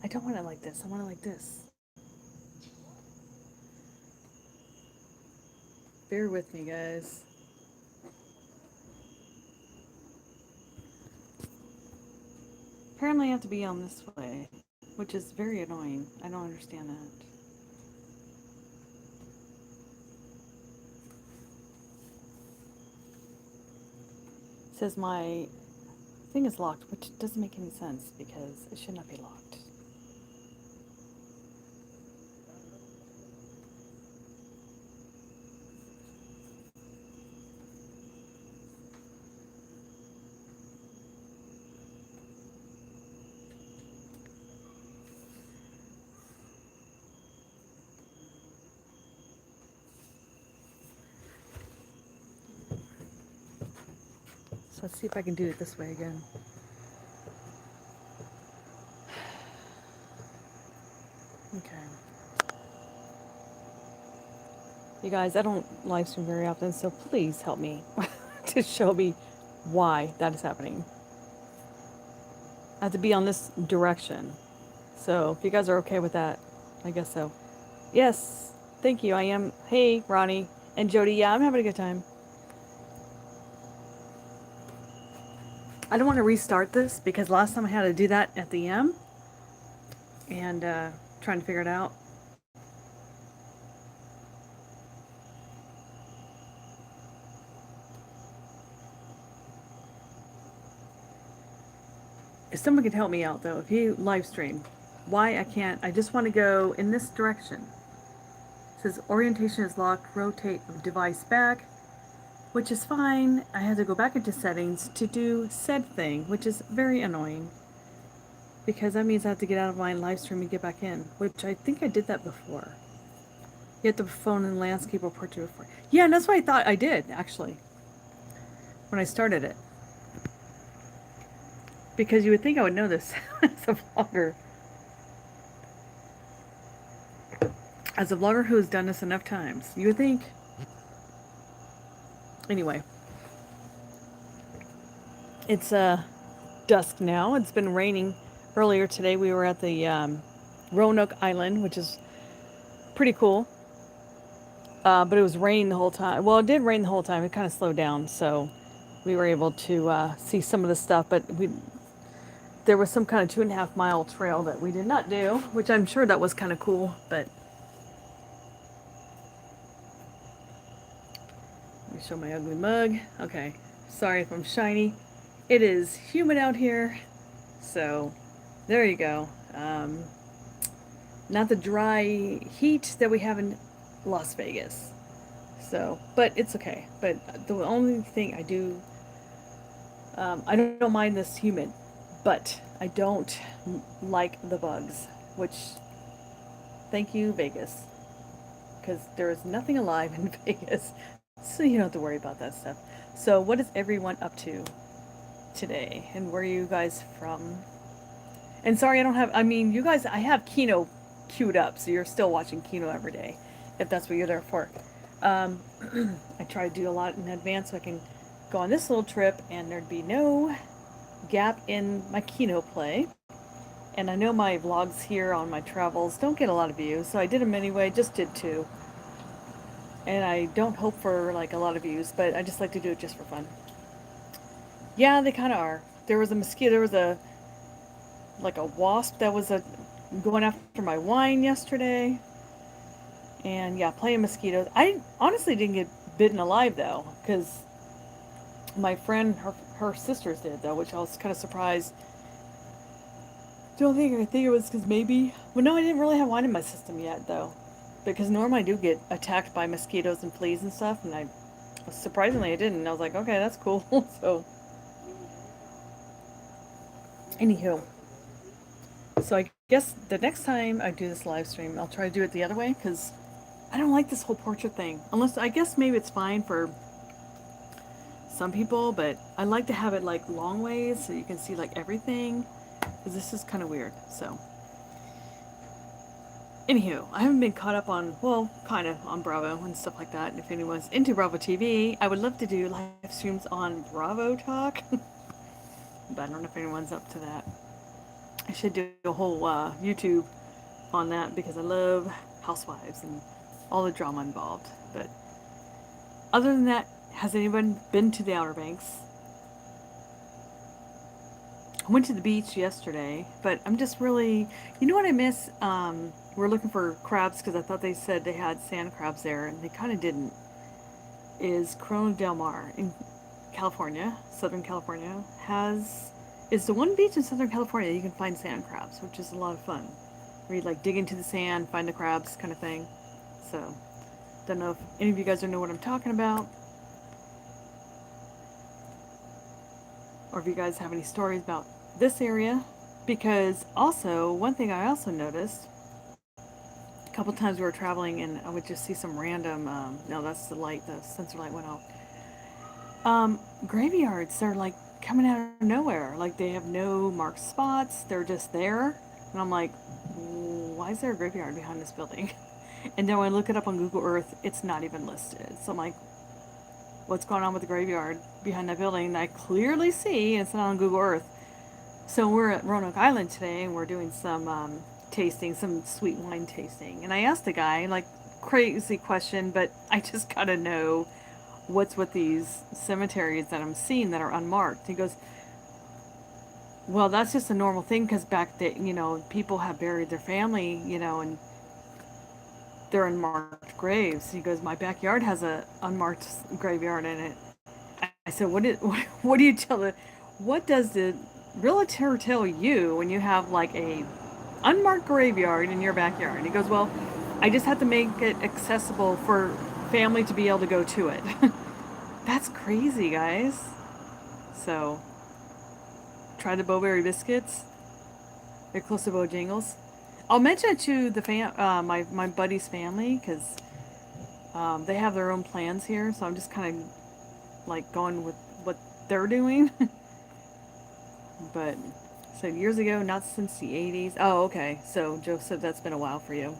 I don't want it like this. I want it like this. Bear with me, guys. Apparently I have to be on this way, which is very annoying. I don't understand that. It says my thing is locked, which doesn't make any sense because it should not be locked. So let's see if I can do it this way again. Okay. You guys, I don't live stream very often, so please help me to show me why that is happening. I have to be on this direction. So if you guys are okay with that, I guess so. Yes, thank you. I am. Hey, Ronnie and Jody. Yeah, I'm having a good time. I don't want to restart this because last time I had to do that at the M and trying to figure it out. If someone could help me out though, if you live stream, why I can't, I just want to go in this direction. It says orientation is locked, rotate device back, which is fine. I had to go back into settings to do said thing, which is very annoying. Because that means I have to get out of my live stream and get back in, which I think I did that before. You have the phone and landscape or portrait before. Yeah, and that's what I thought I did, actually, when I started it. Because you would think I would know this as a vlogger. As a vlogger who has done this enough times, you would think. Anyway. It's dusk now. It's been raining. Earlier today we were at the Roanoke Island, which is pretty cool. But it was raining the whole time. Well, it did rain the whole time. It kind of slowed down, so we were able to see some of the stuff. But there was some kind of 2.5 mile trail that we did not do, which I'm sure that was kind of cool. But let me show my ugly mug. Okay, sorry if I'm shiny. It is humid out here, so there you go. Not the dry heat that we have in Las Vegas. So, but it's okay. But the only thing I do, I don't mind this humid, but I don't like the bugs, which, thank you, Vegas. Because there is nothing alive in Vegas, so you don't have to worry about that stuff. So, what is everyone up to today? And where are you guys from? And sorry, I don't have, I mean, you guys, I have Kino queued up, so you're still watching Kino every day, if that's what you're there for. I try to do a lot in advance so I can go on this little trip and there'd be no gap in my Kino play. And I know my vlogs here on my travels don't get a lot of views, so I did them anyway, just did 2. And I don't hope for like a lot of views, but I just like to do it just for fun. Yeah, they kind of are. There was a mosquito, there was a wasp that was going after my wine yesterday. And yeah, playing mosquitoes. I honestly didn't get bitten alive though, because my friend, her sisters did though, which I was kind of surprised. Don't think I think it was because maybe. Well, no, I didn't really have wine in my system yet though, because normally I do get attacked by mosquitoes and fleas and stuff, and surprisingly I didn't. I was like, okay, that's cool. So, anywho, so I guess the next time I do this live stream, I'll try to do it the other way because I don't like this whole portrait thing. Unless, I guess maybe it's fine for some people, but I like to have it like long ways so you can see like everything. Because this is kind of weird, so. Anywho, I haven't been caught up on, well, kind of on Bravo and stuff like that. And if anyone's into Bravo TV, I would love to do live streams on Bravo Talk. But I don't know if anyone's up to that. I should do a whole YouTube on that because I love housewives and all the drama involved. But other than that, has anyone been to the Outer Banks? I went to the beach yesterday, but I'm just really, you know what I miss? We're looking for crabs because I thought they said they had sand crabs there, and they kind of didn't. Is Corona del Mar in California, Southern California, is the one beach in Southern California you can find sand crabs, which is a lot of fun. Where you like dig into the sand, find the crabs, kind of thing. So, don't know if any of you guys know what I'm talking about, or if you guys have any stories about this area. Because also, one thing I also noticed, a couple times we were traveling and I would just see some random, no, that's the light, the sensor light went out. Graveyards, they're like coming out of nowhere. Like they have no marked spots, they're just there. And I'm like, why is there a graveyard behind this building? And then when I look it up on Google Earth, it's not even listed. So I'm like, what's going on with the graveyard behind that building? And I clearly see it's not on Google Earth. So we're at Roanoke Island today, and we're doing some tasting, some sweet wine tasting. And I asked the guy, like, crazy question, but I just gotta know what's with these cemeteries that I'm seeing that are unmarked. He goes, well, that's just a normal thing because back then, people have buried their family, and they're unmarked graves. He goes, my backyard has a unmarked graveyard in it. I said, what do you what does the realtor tell you when you have like a unmarked graveyard in your backyard? And he goes, well, I just have to make it accessible for family to be able to go to it. That's crazy, guys. So, try the Bowberry biscuits. They're close to Bojangles. I'll mention it to the my buddy's family because they have their own plans here. So I'm just kind of like going with what they're doing. But so years ago, not since the 80s. Oh, okay. So Joe said that's been a while for you.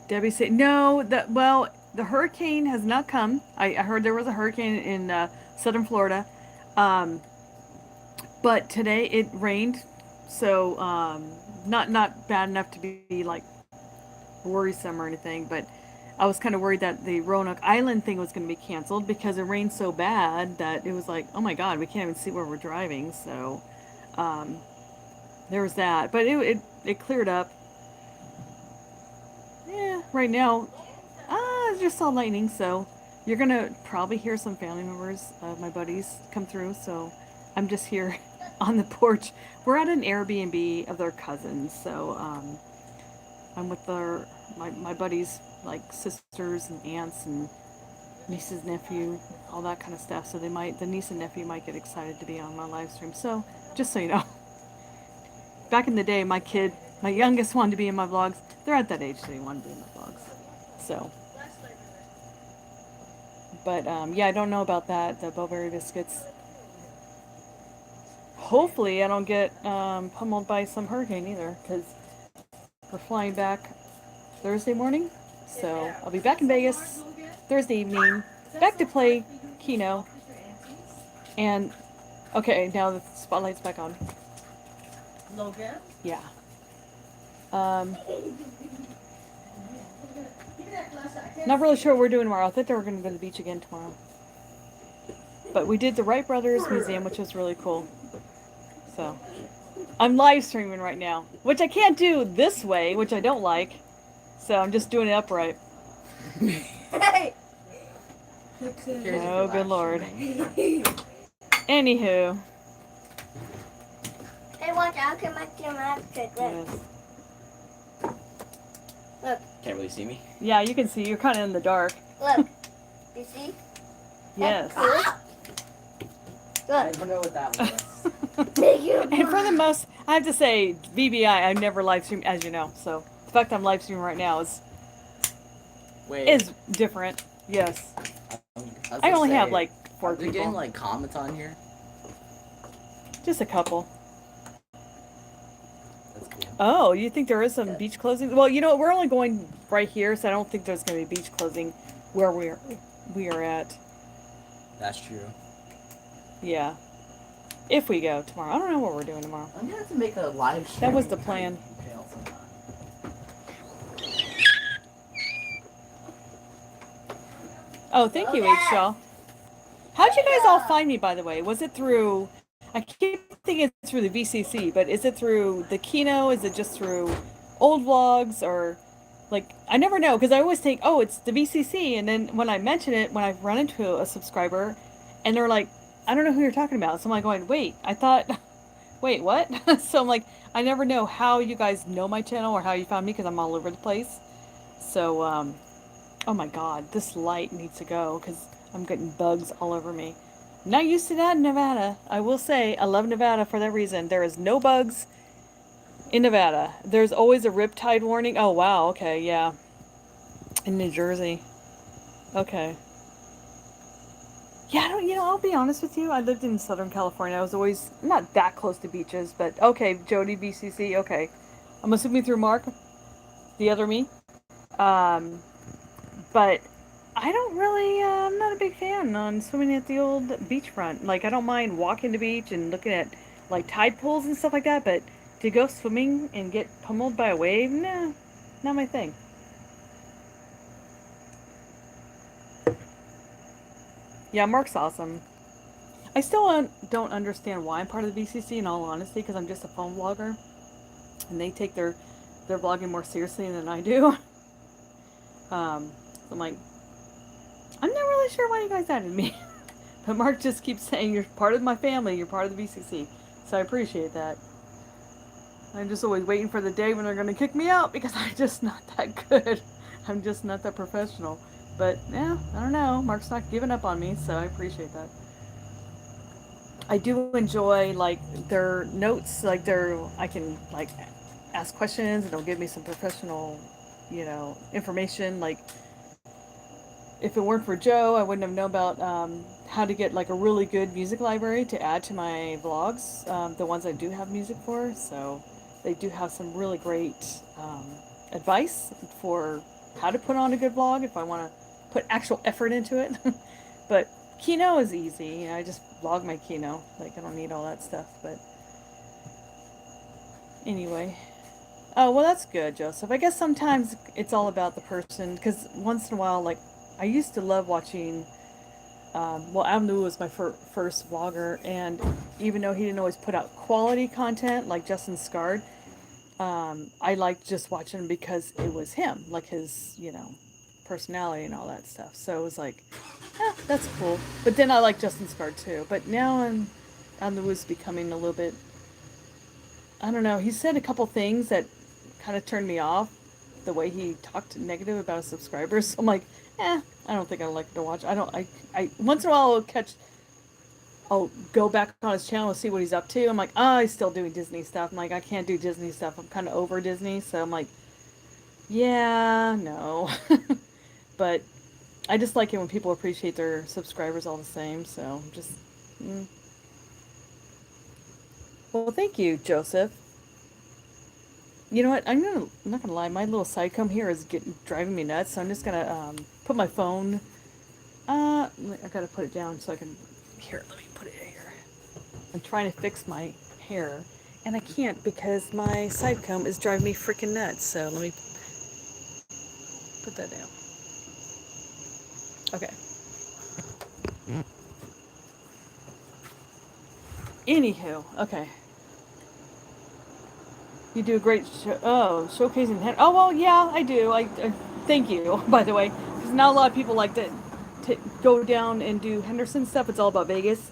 Debbie said no. The hurricane has not come. I heard there was a hurricane in southern Florida, but today it rained, so not bad enough to be like worrisome or anything. But I was kind of worried that the Roanoke Island thing was going to be canceled because it rained so bad that it was like, oh my God, we can't even see where we're driving. So there was that, but it cleared up. Yeah, right now, I just saw lightning, so you're gonna probably hear some family members of my buddies come through. So I'm just here on the porch. We're at an Airbnb of their cousins, so I'm with my buddies, like sisters and aunts and nieces, nephew, all that kind of stuff. So the niece and nephew might get excited to be on my live stream. So just so you know, back in the day, my youngest wanted to be in my vlogs. They're at that age, so they want to be in my vlogs. So, but yeah, I don't know about that, the Bowberry biscuits. Hopefully I don't get pummeled by some hurricane either, because we're flying back Thursday morning. So I'll be back in Vegas Thursday evening, back to play Keno. And, okay, now the spotlight's back on. Logan? Yeah. Not really sure what we're doing tomorrow. I thought they were going to go to the beach again tomorrow. But we did the Wright Brothers Museum, which was really cool. So, I'm live streaming right now, which I can't do this way, which I don't like. So I'm just doing it upright. Hey! Oh, good lord. Anywho. Hey, watch out, come back to my Yes. Look. Can't really see me. Yeah, you can see. You're kind of in the dark. Look. You see? Yes. I Look. don't know what that was. And for the most, I have to say, VBI, I never live stream, as you know. So the fact I'm live streaming right now is different. Yes. I only have like 4 are they people. getting like comments on here? Just a couple. That's cool. Oh, you think there is some beach closing? Well, you know, we're only going right here, so I don't think there's going to be beach closing where we are at. That's true. Yeah. If we go tomorrow. I don't know what we're doing tomorrow. I'm gonna have to make a live stream. That was the plan. Sometime. Oh, thank you, H. How'd you guys all find me, by the way? Was it through, I keep thinking it's through the VCC, but is it through the Kino? Is it just through old vlogs? Or, like, I never know, because I always think, oh, it's the VCC, and then when I mention it, when I run into a subscriber, and they're like, I don't know who you're talking about. So I'm like going, wait, I thought, wait, what? So I'm like, I never know how you guys know my channel or how you found me, because I'm all over the place. So, oh my god, this light needs to go, because I'm getting bugs all over me. I'm not used to that in Nevada. I will say, I love Nevada for that reason. There is no bugs in Nevada. There's always a riptide warning. Oh, wow, okay, yeah. In New Jersey. Okay. Yeah, I don't, I'll be honest with you. I lived in Southern California. I was always not that close to beaches, but okay, Jody, BCC, okay. I'm assuming through Mark, the other me. But I don't really, I'm not a big fan on swimming at the old beachfront. Like, I don't mind walking the beach and looking at, like, tide pools and stuff like that, but to go swimming and get pummeled by a wave, nah, not my thing. Yeah, Mark's awesome. I still don't understand why I'm part of the BCC, in all honesty, because I'm just a phone vlogger, and they take their vlogging more seriously than I do. So I'm like, I'm not really sure why you guys added me. But Mark just keeps saying, you're part of my family, you're part of the BCC. So I appreciate that. I'm just always waiting for the day when they're going to kick me out, because I'm just not that good. I'm just not that professional. But, yeah, I don't know. Mark's not giving up on me, so I appreciate that. I do enjoy, like, their notes. Like, I can, like, ask questions, and they'll give me some professional, information. Like, if it weren't for Joe, I wouldn't have known about how to get, like, a really good music library to add to my vlogs, the ones I do have music for. So they do have some really great advice for how to put on a good vlog if I want to put actual effort into it. But Kino is easy. I just vlog my Kino. Like, I don't need all that stuff. But anyway. Oh, well, that's good, Joseph. I guess sometimes it's all about the person, because once in a while, like, I used to love watching, Adam Lou was my first vlogger, and even though he didn't always put out quality content, like Justin Scard, I liked just watching him because it was him, like his, personality and all that stuff. So it was like, that's cool. But then I like Justin Scard too. But now Adam Lou is becoming a little bit, I don't know, he said a couple things that kind of turned me off, the way he talked negative about his subscribers. So I'm like, I don't think I like to watch. I once in a while I'll go back on his channel and see what he's up to. I'm like, he's still doing Disney stuff. I'm like, I can't do Disney stuff. I'm kind of over Disney. So I'm like, yeah, no. But I just like it when people appreciate their subscribers all the same. So just, Well, thank you, Joseph. You know what? I'm not gonna lie. My little Sidecom here is driving me nuts. So I'm just gonna put my phone. I gotta put it down so I can. Here, let me put it here. I'm trying to fix my hair, and I can't because my Sidecom is driving me freaking nuts. So let me put that down. Okay. Anywho, okay. You do a great showcasing. Oh, well, yeah, I do. I thank you, by the way, because not a lot of people like to go down and do Henderson stuff. It's all about Vegas.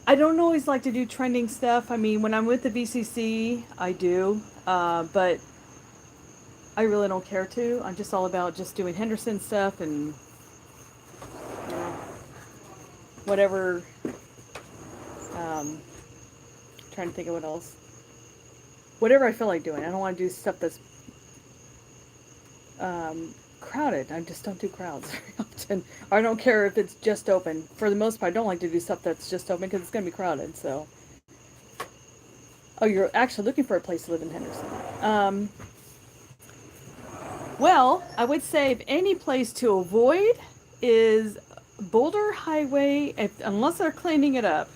I don't always like to do trending stuff. I mean, when I'm with the VCC, I do, but I really don't care to. I'm just all about just doing Henderson stuff and whatever. Trying to think of what else. Whatever I feel like doing. I don't want to do stuff that's crowded. I just don't do crowds very often. I don't care if it's just open. For the most part, I don't like to do stuff that's just open because it's going to be crowded. So, oh, you're actually looking for a place to live in Henderson. Well, I would say if any place to avoid is Boulder Highway, unless they're cleaning it up.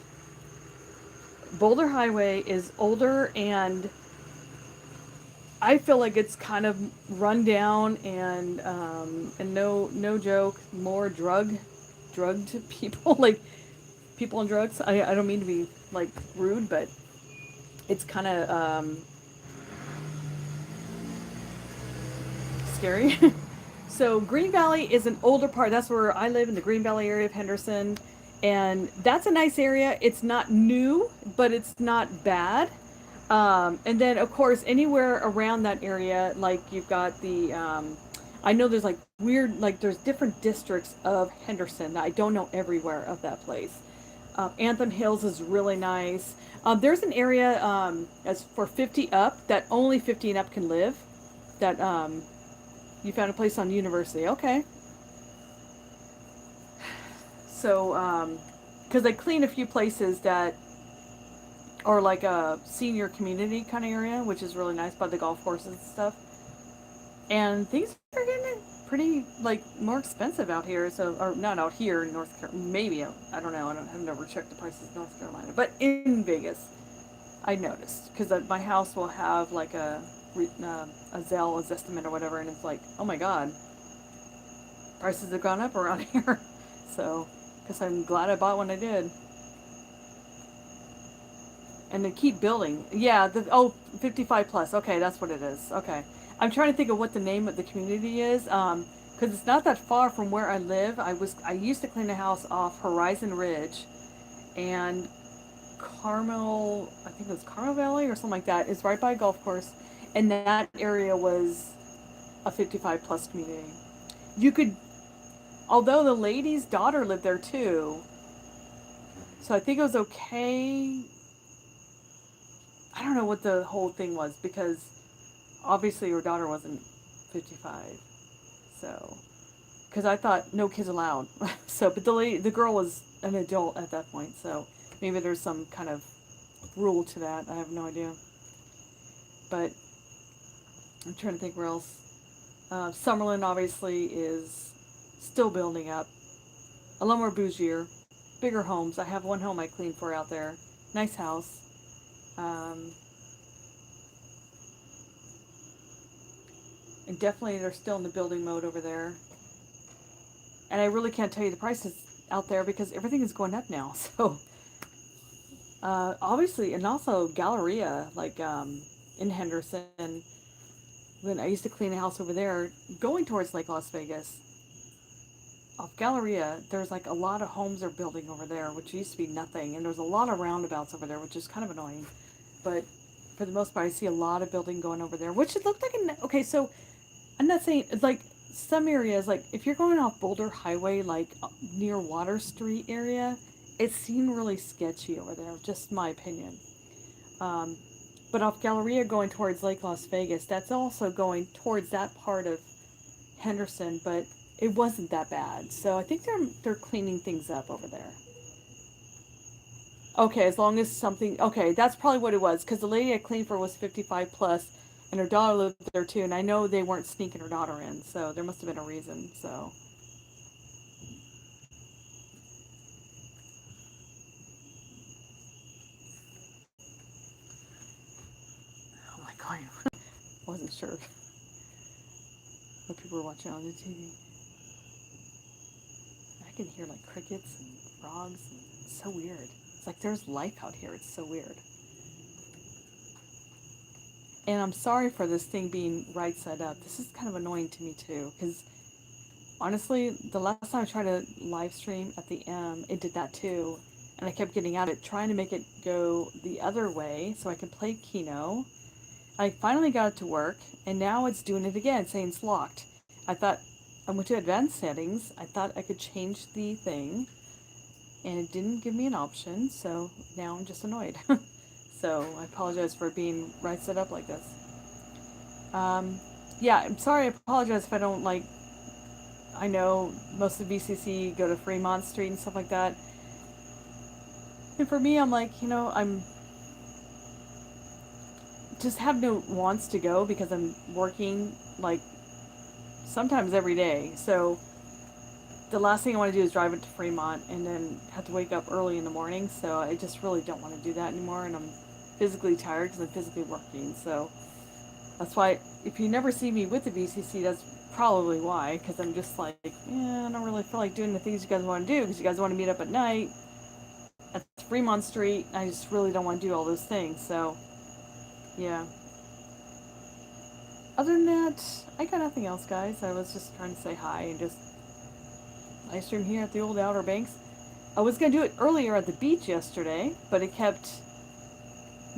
Boulder Highway is older, and I feel like it's kind of run down, and no joke, more drugged people, like people on drugs. I don't mean to be like rude, but it's kind of scary. So Green Valley is an older part. That's where I live, in the Green Valley area of Henderson, and that's a nice area. It's not new, but it's not bad. And then of course anywhere around that area, like you've got the, I know there's like weird, like there's different districts of Henderson that I don't know everywhere of that place. Anthem Hills is really nice. There's an area as for 50 up that only 50 and up can live. That you found a place on University. Okay. So, because they clean a few places that are like a senior community kind of area, which is really nice by the golf courses and stuff. And things are getting pretty like more expensive out here. So, or not out here in North Carolina. Maybe I don't know. I've never checked the prices in North Carolina, but in Vegas, I noticed because my house will have like a Zestimate or whatever, and it's like, oh my god, prices have gone up around here. So, because I'm glad I bought when I did. And they keep building. Yeah, 55 plus. Okay, that's what it is. Okay. I'm trying to think of what the name of the community is. Because it's not that far from where I live. I used to clean a house off Horizon Ridge, and Carmel, I think it was Carmel Valley or something like that, is right by a golf course. And that area was a 55 plus community. You could, although the lady's daughter lived there too, so I think it was okay. I don't know what the whole thing was, because obviously her daughter wasn't 55. So, because I thought no kids allowed. So, but the girl was an adult at that point. So maybe there's some kind of rule to that. I have no idea. But I'm trying to think where else. Summerlin obviously is still building up. A lot more bougier, bigger homes. I have one home I cleaned for out there. Nice house. And definitely they're still in the building mode over there. And I really can't tell you the prices out there because everything is going up now. So, obviously, and also Galleria, like in Henderson, when I used to clean a house over there, going towards Lake Las Vegas, off Galleria, there's like a lot of homes are building over there, which used to be nothing. And there's a lot of roundabouts over there, which is kind of annoying. But for the most part, I see a lot of building going over there, which it looked like okay, so I'm not saying, it's like some areas, like if you're going off Boulder Highway, like near Water Street area, it seemed really sketchy over there, just my opinion. But off Galleria going towards Lake Las Vegas, that's also going towards that part of Henderson, but it wasn't that bad. So I think they're cleaning things up over there. Okay, as long as something, okay, that's probably what it was, because the lady I cleaned for was 55 plus, and her daughter lived there too, and I know they weren't sneaking her daughter in, so there must have been a reason, so. Oh my god, wasn't sure what people were watching on the TV. I can hear like crickets and frogs, and it's so weird. It's like there's life out here, it's so weird. And I'm sorry for this thing being right side up. This is kind of annoying to me too, because honestly, the last time I tried to live stream at the M, it did that too. And I kept getting out of it, trying to make it go the other way so I could play Keno. I finally got it to work, and now it's doing it again, saying it's locked. I thought, I went to advanced settings, I thought I could change the thing, and it didn't give me an option, so now I'm just annoyed. So I apologize for being right set up like this. Yeah, I'm sorry, I apologize if I don't like, I know most of VCC go to Fremont Street and stuff like that. And for me, I'm like, I'm just have no wants to go because I'm working like sometimes every day. So the last thing I want to do is drive it to Fremont and then have to wake up early in the morning. So I just really don't want to do that anymore. And I'm physically tired because I'm physically working. So that's why if you never see me with the VCC, that's probably why. Because I'm just like, yeah, I don't really feel like doing the things you guys want to do because you guys want to meet up at night at Fremont Street. I just really don't want to do all those things. So, yeah. Other than that, I got nothing else, guys. I was just trying to say hi and just live stream here at the old Outer Banks. I was going to do it earlier at the beach yesterday, but it kept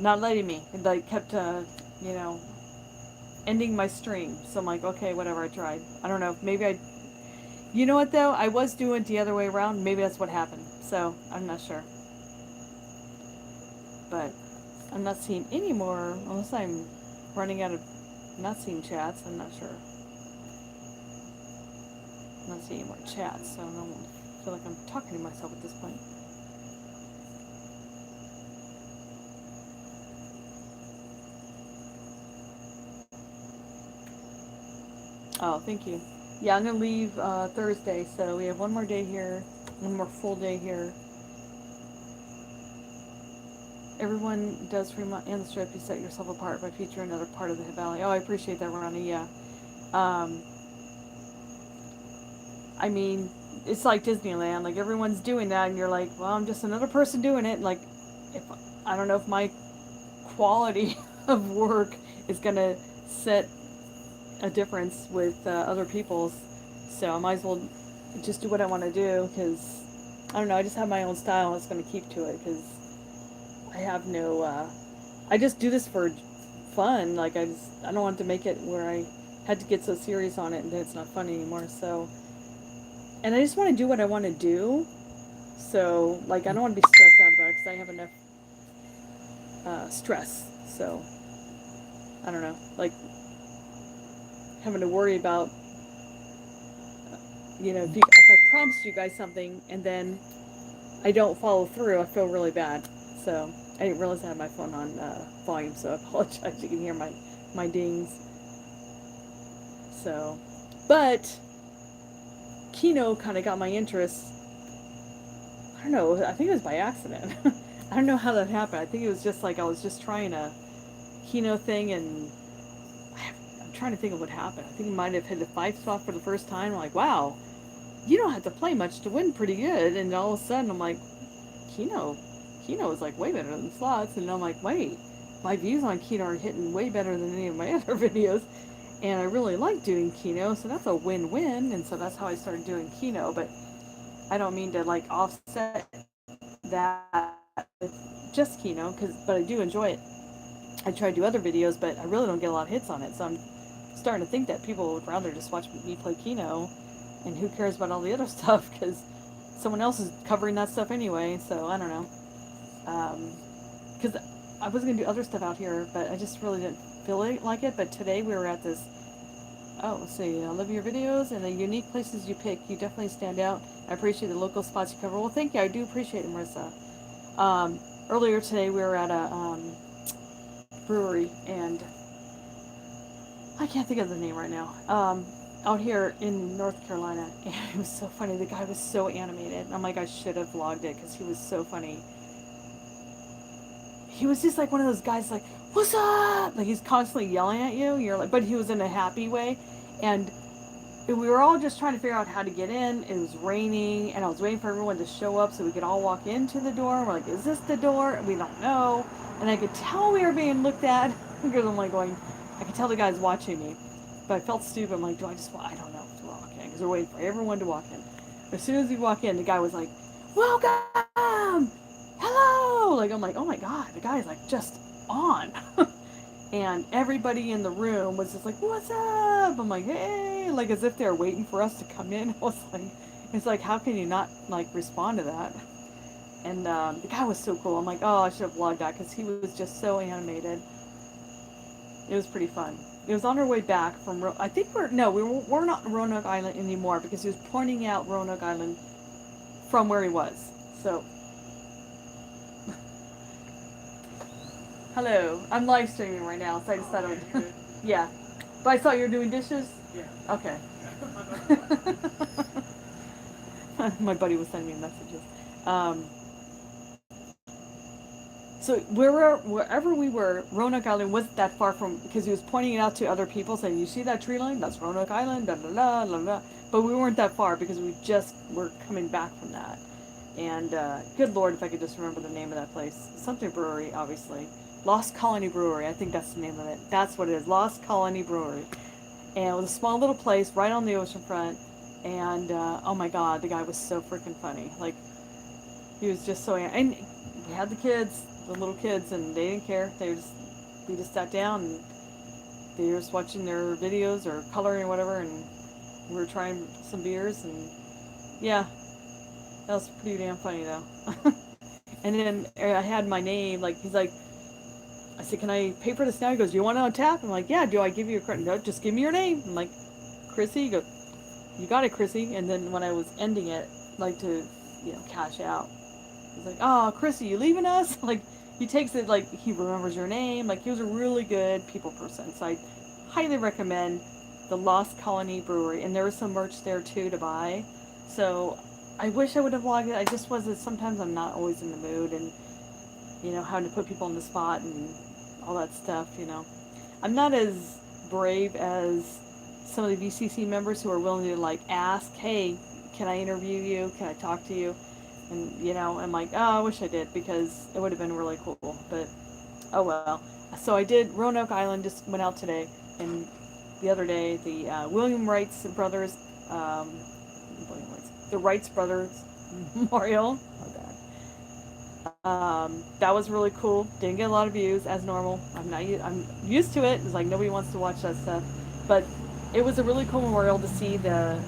not letting me. It like kept, you know, ending my stream. So I'm like, okay, whatever, I tried. I don't know. Maybe I... You know what, though? I was doing it the other way around. Maybe that's what happened. So, I'm not sure. But I'm not seeing any more, unless I'm running out of not seeing chats. I'm not sure. I'm not seeing any more chats, so I don't feel like I'm talking to myself at this point. Oh, thank you. Yeah, I'm going to leave Thursday, so we have one more day here, one more full day here. Everyone does Fremont and the Strip. You set yourself apart by featuring another part of the Valley. Oh, I appreciate that, Ronnie. Yeah. I mean, it's like Disneyland. Like, everyone's doing that, and you're like, well, I'm just another person doing it. Like, if I don't know if my quality of work is going to set a difference with other people's. So I might as well just do what I want to do, because, I don't know, I just have my own style, and it's going to keep to it, because I have no, I just do this for fun. Like, I don't want to make it where I had to get so serious on it and then it's not fun anymore. So, and I just want to do what I want to do. So, like, I don't want to be stressed out about it because I have enough stress. So, I don't know, like, having to worry about, you know, if I promised you guys something and then I don't follow through, I feel really bad. So, I didn't realize I had my phone on volume, so I apologize. You can hear my dings. So, but Kino kind of got my interest. I don't know, I think it was by accident. I don't know how that happened. I think it was just like I was just trying a Kino thing, and I'm trying to think of what happened. I think it might have hit the 5 spot for the first time. I'm like, wow, you don't have to play much to win pretty good. And all of a sudden, I'm like, Kino is like way better than slots. And I'm like, wait, my views on Kino are hitting way better than any of my other videos. And I really like doing Kino, so that's a win-win. And so that's how I started doing Kino. But I don't mean to like offset that with just Kino, but I do enjoy it. I try to do other videos, but I really don't get a lot of hits on it. So I'm starting to think that people would rather just watch me play Kino, and who cares about all the other stuff, because someone else is covering that stuff anyway. So I don't know. Because I was going to do other stuff out here, but I just really didn't feel like it. But today we were at this, let's see, I love your videos and the unique places you pick. You definitely stand out. I appreciate the local spots you cover. Well, thank you. I do appreciate it, Marissa. Earlier today we were at a brewery, and I can't think of the name right now. Out here in North Carolina, and it was so funny. The guy was so animated. I'm like, I should have vlogged it because he was so funny. He was just like one of those guys, like, what's up? Like, he's constantly yelling at you. You're like, but he was in a happy way. And we were all just trying to figure out how to get in. It was raining, and I was waiting for everyone to show up so we could all walk into the door. We're like, is this the door? And we don't know. And I could tell we were being looked at because I'm like going, I could tell the guy's watching me. But I felt stupid. I'm like, do I just walk? I don't know to walk in because we're waiting for everyone to walk in. As soon as we walk in, the guy was like, welcome! Hello! Like, I'm like, oh my god, the guy's like just on. And everybody in the room was just like, what's up? I'm like, hey, like as if they're waiting for us to come in. I was like, it's like, how can you not like respond to that? And the guy was so cool. I'm like, oh, I should have vlogged that because he was just so animated. It was pretty fun. It was on our way back from, I think we're not in Roanoke Island anymore because he was pointing out Roanoke Island from where he was. So, hello. I'm live streaming right now, so I just thought I would, yeah. But I saw you were doing dishes? Yeah. Okay. My buddy was sending me messages. Um, so wherever we were, Roanoke Island wasn't that far from, because he was pointing it out to other people, saying, "You see that tree line? That's Roanoke Island." Da da da da da. But we weren't that far because we just were coming back from that. And good lord, if I could just remember the name of that place, something brewery, obviously. Lost Colony Brewery, I think that's the name of it. That's what it is, Lost Colony Brewery. And it was a small little place right on the ocean front. And oh my god, the guy was so freaking funny. Like, he was just so, and we had the kids, the little kids, and they didn't care. We just sat down and they were just watching their videos or coloring or whatever, and we were trying some beers, and yeah, that was pretty damn funny though. And then I had my name, like, he's like, I said, "Can I pay for this now?" He goes, "You want it on tap?" I'm like, "Yeah." "Do I give you a credit?" "No, just give me your name." I'm like, "Chrissy." He goes, "You got it, Chrissy." And then when I was ending it, like to, cash out, he's like, "Oh, Chrissy, you leaving us?" Like, he takes it like he remembers your name. Like, he was a really good people person. So I highly recommend the Lost Colony Brewery. And there was some merch there too to buy. So I wish I would have logged it. I just wasn't, sometimes I'm not always in the mood, and, having to put people on the spot and all that stuff. I'm not as brave as some of the VCC members who are willing to, like, ask, "Hey, can I interview you? Can I talk to you?" And, I'm like, "Oh, I wish I did," because it would have been really cool. But, oh well. So I did, Roanoke Island just went out today. And the other day, the William Wright's brothers, the Wrights brothers memorial. Oh, God. That was really cool. Didn't get a lot of views as normal. I'm used to it. It's like nobody wants to watch that stuff, but it was a really cool memorial to see the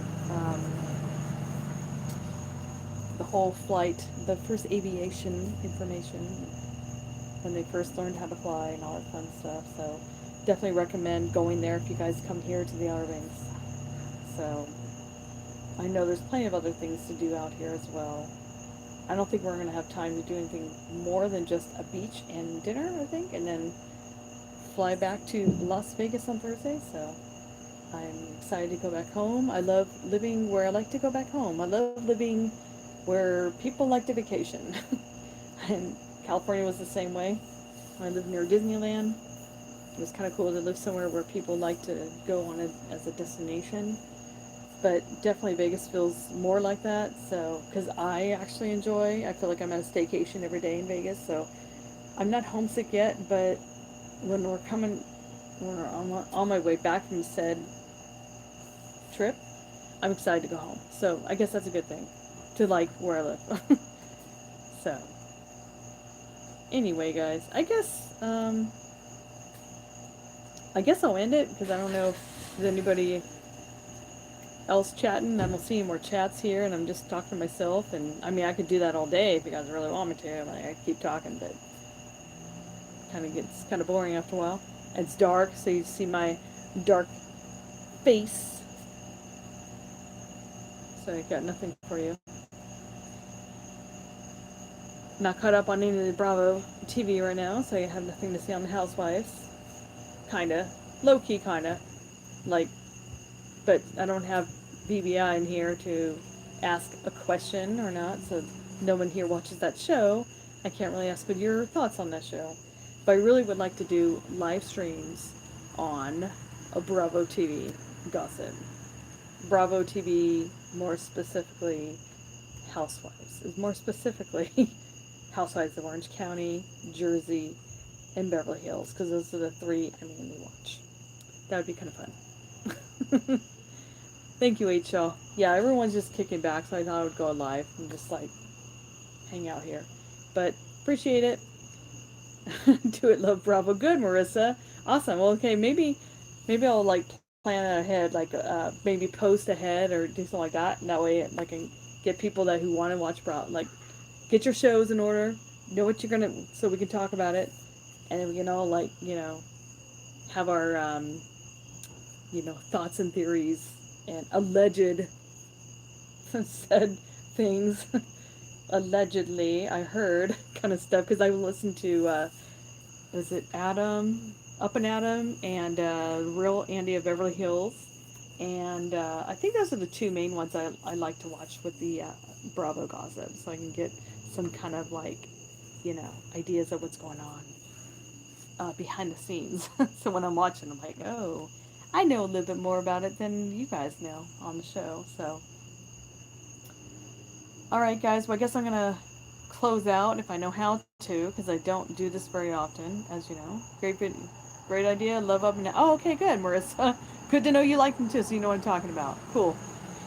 whole flight, the first aviation information when they first learned how to fly and all that fun stuff. So definitely recommend going there if you guys come here to the Outer Banks. So I know there's plenty of other things to do out here as well. I don't think we're going to have time to do anything more than just a beach and dinner, I think, and then fly back to Las Vegas on Thursday. So I'm excited to go back home. I love living where I like to go back home. I love living where people like to vacation. And California was the same way. I lived near Disneyland. It was kind of cool to live somewhere where people like to go on it as a destination. But definitely Vegas feels more like that. So, because I actually I feel like I'm at a staycation every day in Vegas. So I'm not homesick yet, but when we're on my way back from said trip, I'm excited to go home. So I guess that's a good thing, to like where I live. So anyway, guys, I guess I'll end it because I don't know if there's anybody else chatting. I don't see any more chats here, and I'm just talking to myself. And I mean, I could do that all day if you guys really want me to. I keep talking, but gets kind of boring after a while. It's dark, so you see my dark face. So I got nothing for you. Not caught up on any of the Bravo TV right now, so I have nothing to see on the Housewives. Kinda. Low-key, kinda. Like, but I don't have BBI in here to ask a question or not, so no one here watches that show. I can't really ask what your thoughts on that show. But I really would like to do live streams on a Bravo TV gossip. Bravo TV, more specifically, Housewives. More specifically, Housewives of Orange County, Jersey, and Beverly Hills, because those are the three I mainly watch. That would be kind of fun. Thank you, HL. Yeah, everyone's just kicking back, so I thought I would go live and just, like, hang out here. But appreciate it. Do it, love Bravo. Good, Marissa. Awesome. Well, okay, maybe I'll, like, plan it ahead, like, maybe post ahead or do something like that, and that way I can get people who want to watch Bravo, like, get your shows in order, know what you're gonna, so we can talk about it, and then we can all, like, have our, thoughts and theories and alleged said things. Allegedly, I heard kind of stuff, because I listened to, was it Adam, Up and Adam, and Real Andy of Beverly Hills, And I think those are the two main ones I like to watch with the Bravo gossip, so I can get some kind of like, ideas of what's going on behind the scenes. So when I'm watching, I'm like, oh, I know a little bit more about it than you guys know on the show. So, all right, guys. Well, I guess I'm gonna close out if I know how to, because I don't do this very often, as you know. Great idea. Love up and down. Oh, okay, good, Marissa. Good to know you like them too, so you know what I'm talking about. Cool.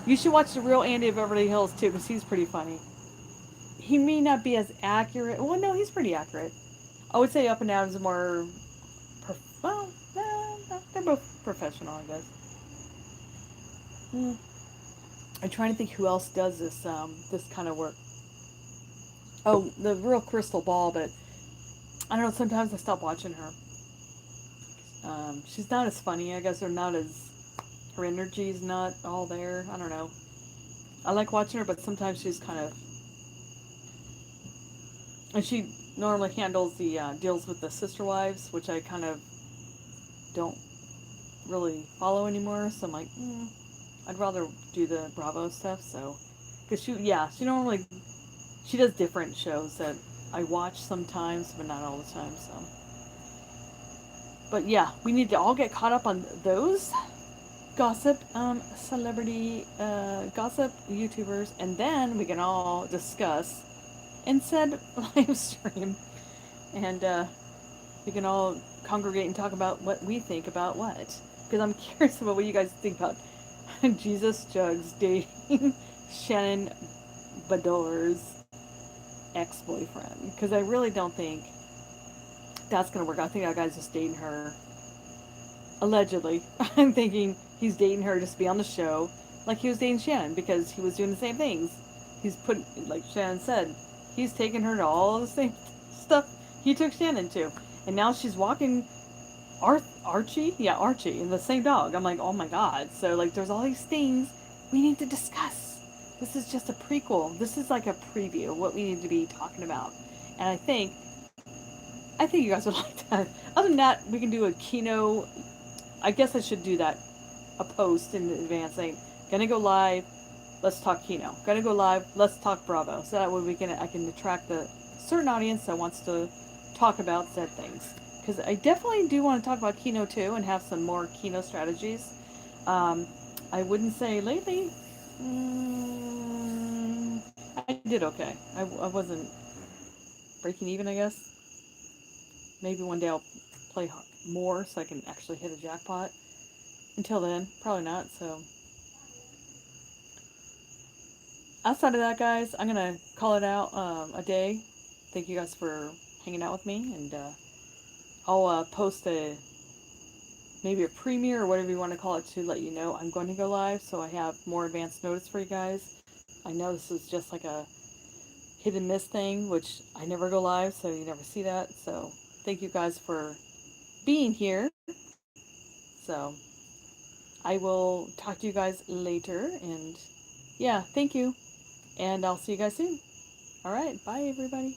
You should watch the real Andy of Beverly Hills too, because he's pretty funny. He may not be as accurate. Well, no, he's pretty accurate. I would say Up and Down is more. Well, they're both professional, I guess. Hmm. I'm trying to think who else does this kind of work. Oh, the real Crystal Ball, but I don't know. Sometimes I stop watching her. She's not as funny, I guess, or not as her energy's not all there. I don't know. I like watching her, but sometimes she's kind of, and she normally handles the deals with the sister wives, which I kind of don't really follow anymore. So I'm like, I'd rather do the Bravo stuff. So, because she normally she does different shows that I watch sometimes, but not all the time. So, but yeah, we need to all get caught up on those gossip, celebrity gossip YouTubers, and then we can all discuss in said live stream, and we can all congregate and talk about what we think about what. Because I'm curious about what you guys think about Jesus Jugs dating Shannon Bador's ex-boyfriend. Because I really don't think that's gonna work. I think that guy's just dating her. Allegedly. I'm thinking he's dating her just to be on the show. Like he was dating Shannon because he was doing the same things. He's put, like Shannon said, he's taken her to all the same stuff he took Shannon to. And now she's walking Archie? Yeah, Archie, and the same dog. I'm like, oh my god. So, like, there's all these things we need to discuss. This is just a prequel. This is like a preview of what we need to be talking about. And I think you guys would like that. Other than that, we can do a Kino. I guess I should do that, a post in advance saying, gonna go live, let's talk Kino. Gonna go live, let's talk Bravo. So that way I can attract the certain audience that wants to talk about said things. Because I definitely do want to talk about Kino too and have some more Kino strategies. I wouldn't say lately. I did okay. I wasn't breaking even, I guess. Maybe one day I'll play more so I can actually hit a jackpot. Until then, probably not. So, outside of that, guys, I'm gonna call it out a day. Thank you guys for hanging out with me, and I'll post maybe a premiere or whatever you want to call it to let you know I'm going to go live, so I have more advanced notice for you guys. I know this is just like a hit and miss thing, which I never go live, so you never see that. So thank you guys for being here. So I will talk to you guys later, and yeah, thank you, and I'll see you guys soon. All right, bye everybody.